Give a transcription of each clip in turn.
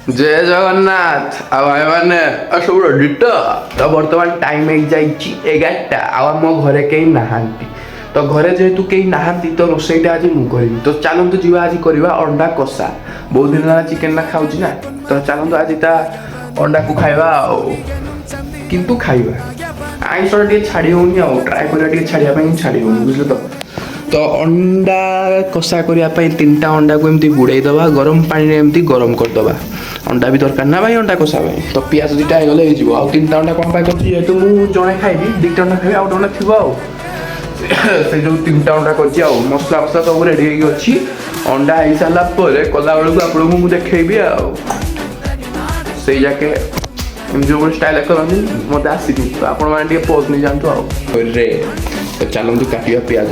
जय जगन्नाथ आ भाई मैंने सब रेडी तो बर्तमान टाइम एक जाइए 11टा आम घरे कहीं नहांती तो घरे जेहेतु कहीं नहांती तो रोसईटा आज मुझे करी तो चलतु जी आज करवा अंडा कषा बहुत दिन है चिकेन ना खाऊँ ना तो चलतु आज ता अंडा को खाइबा किंतु खाइबा आईंष टे छाड़ी होनी ट्राए कर छाड़ापी छाड़ी होनी बुझल तो अंडा कषा करने 3टा अंडा को एमती बुड़ेदबा गरम पानी एमती गरम करदबा अंडा भी दरकार ना भाई अंडा कषा तो पियाज दुटा होगले हो 3टा अंडा कम जेहेतु मुझे जड़े खाइबी 2टा अंडा खाइबी आउ जड़े थी से जो 3टा अंडा कर मसला मसला सब रेडी अच्छी अंडा हो सारा कला बेलू आपको मुझे देखी से जाके जो स्टाइल करती मत आसनी तो आपने पोज नहीं जातु रे तो चलतु काटा पिज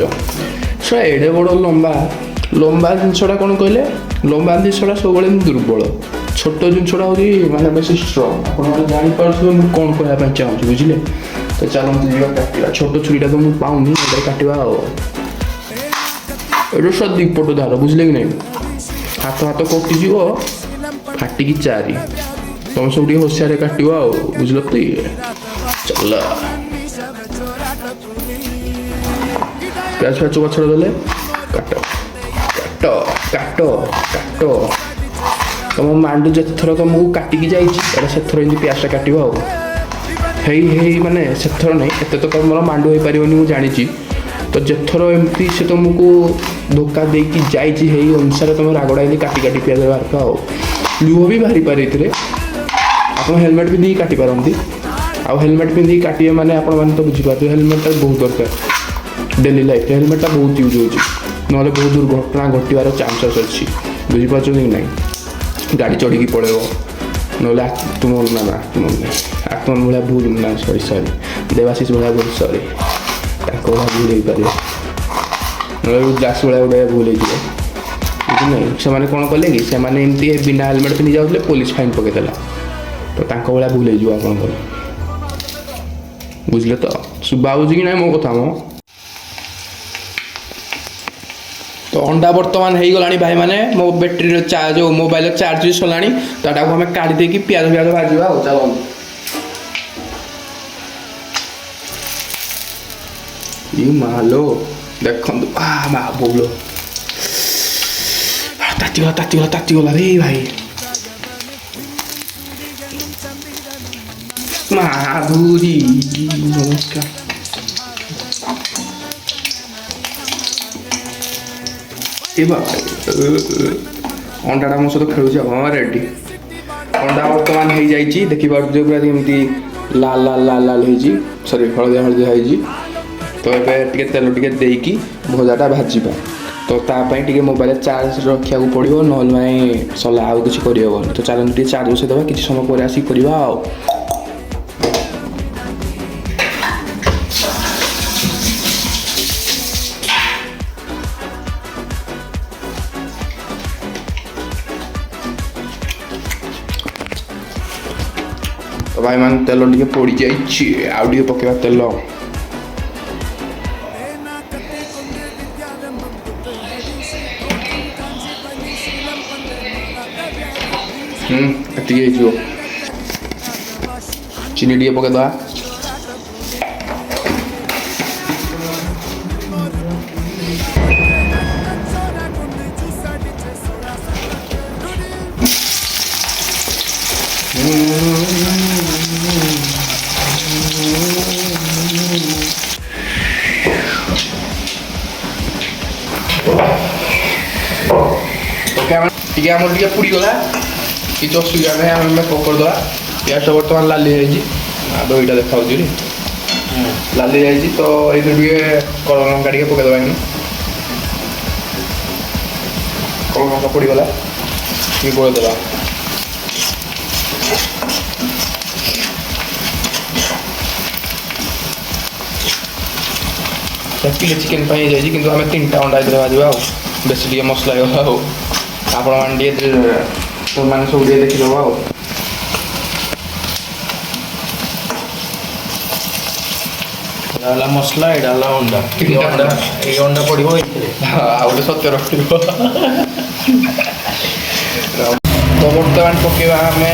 सो एडे बड़ लंबा लंबा जिनसा कौन कहले लंबा जिनसा सब दुर्बल छोट जिनसा हूँ मानते बेस स्ट्रंग आप जापारे मुझे कौन कहना चाहूँ बुझे तो चलते जी काटा छोट छुरीटा तो मुझे पाऊनी काटा ये सब दीपट धार बुझे कि नहीं हाथ हाथ कटिज फाटिकी 4 तुम सब होशियार काट बुझल तो चल प्याज फ्याज चोपा छड़ देले काट काट काट काट तुम मांडू जिते थर तुमको काटिकी जाइए से थर प्याजटा काट माने से थर नहीं एत तो तुम मांडू हो पार मुझे जानी तो जेथर एमती से तुमको धोखा देकी जाइए अनुसार तुम रागड़ा एमती काटी काटी पियाज बाहर लुह भी बाहरी पारे आप हेलमेट पिंधि काटी पारती आ हेलमेट पिंधि काटे मैंने आप तो बुझीपारे हेलमेटा बहुत दरकार डेली लाइफ हेलमेटा बहुत यूज हो ना बहुत दुर्घटना घटार चान्सेस अच्छी बुझीपार कि ना गाड़ी चढ़ी पड़ेब ना आत्मल ना आत्मल आत्मल भाया भूल ना सरी सरी देवाशीष भाया भूल सरी भाया भूल हो पारे ना दास भाया गोटे भूल हो नहीं से कौन कले कि से एमती बिना हेलमेट पिंधि जाते पुलिस फाइन पकईदेला तो भाया भूल हो आप बुझे तो शुभा बुझी कि ना मो कथा मो तो अंडा बर्तमान हो गला भाई मैंने मो बैटेरी चार्ज जो मोबाइल चार्ज सरला तो यहाँ आम काढ़ी देकी पियाज पियाज भाजा चलो ये मालो देख बोलो तातीगला रे भाई माधुरी नमस्कार अंडाटा मो सहित खेलुच हाँ रेडी अंडा बर्तमान हो जाइए देखिए पूरा एमती लाल लाल लाल लाल हो सरी हलदिया हलदिया हो तो ये तेल टे देकी भजाटा भाजवा तो तापाई मोबाइल चार्ज रखा पड़ो ना सला आउ कि करहबन तो चलते चार्ज बसईदे कि समय पर आसिक करवा तो भाई मान तेल टे पड़ जाइए आउ टे पकेवा तेल चीनी टे पकईद टे पुड़ीगला किसी असुविधा नहीं आम पकड़दे पियाज बर्तमान लाली दहीटा देखा लाली जाइए तो ये कलर लंका टे पकईदे कलर लंका पड़गला ये गोलदेवा किले चिकेन जाइए कि आम 3टा अंडा भाजवा बेस टे मसला हो आपण मैंने सब देखीद मसला यहाँ अंडा ये अंडा पड़ो आउ सत्य रख तो बर्तमान पकेवा आमे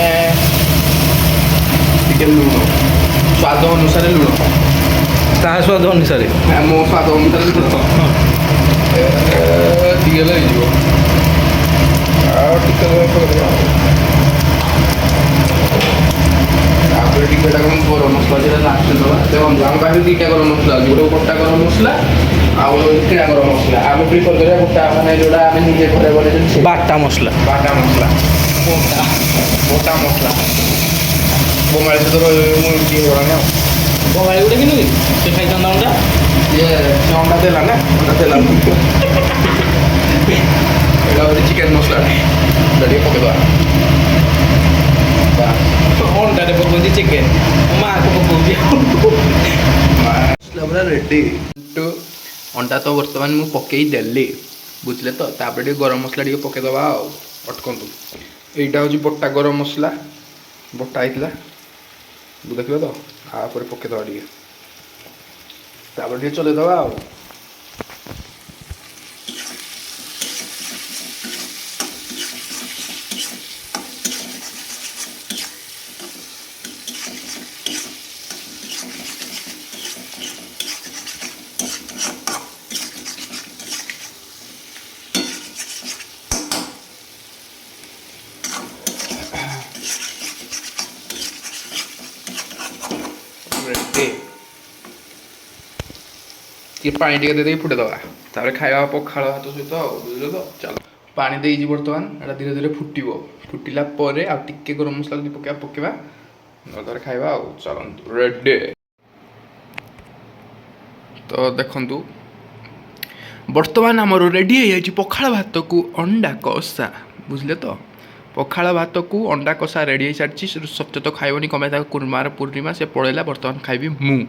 टिके लुण स्वाद अनुसार लुण ତା ସ୍ୱାଦ ଅନୁସାରେ मो स्वाद अनुसार लुण टिके लईଯିବ ଆଉ ଟିକେ କରିବା ତାପରେ ଟିକେ ଟା କଣ ଗରମ ମସଲା ଯେଟା ଲାଷ୍ଟରେ ଦେବା ଦେଖନ୍ତୁ ଆମ ପାଖରେ ଦୁଇଟା ଗରମ ମସଲା ଅଛି ଗୋଟେ ଗୋଟା ଗରମ ମସଲା ଆଉ ଗୋଟେ କିଣା ଗରମ ମସଲା ଆମେ ପ୍ରିଫର କରିବା ଗୋଟା ମାନେ ଯୋଉଟା ଆମେ ନିଜେ ଘରେ ବନେଇଛନ୍ତି ବାଟା ମସଲା ବାଟା ମସଲା ଗୋଟା ମସଲା ବଙ୍ଗାଳୀ ସହିତ ମୁଁ ଟିକେ ଗଲାଣି ଆଉ ବଙ୍ଗାଳୀ ଗୋଟେ କିନୁ କି ସେ ଖାଇଥାନ୍ତା ଅଣ୍ଡା ଇଏ ସେ ଅଣ୍ଡା ଦେଲା ନା ଅଣ୍ଡା ଦେଲା ଏଇଟା ହେଉଛି ଚିକେନ ମସଲା ଏଇଟା ଟିକେ ପକେଇଦେବା ଅଣ୍ଡାରେ ପକଉଛି ଚିକେନ ମାଆକୁ ପକଉଛି ମସଲା ପୁରା ରେଡି ଅଣ୍ଡା ତ ବର୍ତ୍ତମାନ ମୁଁ ପକେଇ ଦେଲି ବୁଝିଲେ ତ ତାପରେ ଟିକେ ଗରମ ମସଲା ଟିକେ ପକେଇଦେବା ଆଉ ଅଟକନ୍ତୁ ଏଇଟା ହେଉଛି ବଟା ଗରମ ମସଲା ବଟା ହେଇଥିଲା ଦେଖିବ ତ ତାପରେ ପକେଇଦେବା ଟିକେ ତାପରେ ଟିକେ ଚଲେଇଦେବା ଆଉ ଟିକେ ପାଣି ଟିକେ ଦେଇଦେଇ ଫୁଟେଇଦେବା ତାପରେ ଖାଇବା ପଖାଳ ଭାତ ସହିତ ଆଉ ବୁଝିଲ ତ ଚାଲ ପାଣି ଦେଇଛି ବର୍ତ୍ତମାନ ଏଇଟା ଧୀରେ ଧୀରେ ଫୁଟିବ ଫୁଟିଲା ପରେ ଆଉ ଟିକେ ଗରମ ମସଲା ଯଦି ପକେଇବା ତାପରେ ଖାଇବା ଆଉ ଚାଲନ୍ତୁ ରେଡି ତ ଦେଖନ୍ତୁ ବର୍ତ୍ତମାନ ଆମର ରେଡି ହେଇଯାଇଛି ପଖାଳ ଭାତକୁ ଅଣ୍ଡା କଷା ବୁଝିଲେ ତ ପଖାଳ ଭାତକୁ ଅଣ୍ଡା କଷା ରେଡି ହେଇସାରିଛି ସତ୍ୟ ତ ଖାଇବନି କମେ ତାକୁ କୁର୍ମାର ପୂର୍ଣ୍ଣିମା ସେ ପଳେଇଲା ବର୍ତ୍ତମାନ ଖାଇବି ମୁଁ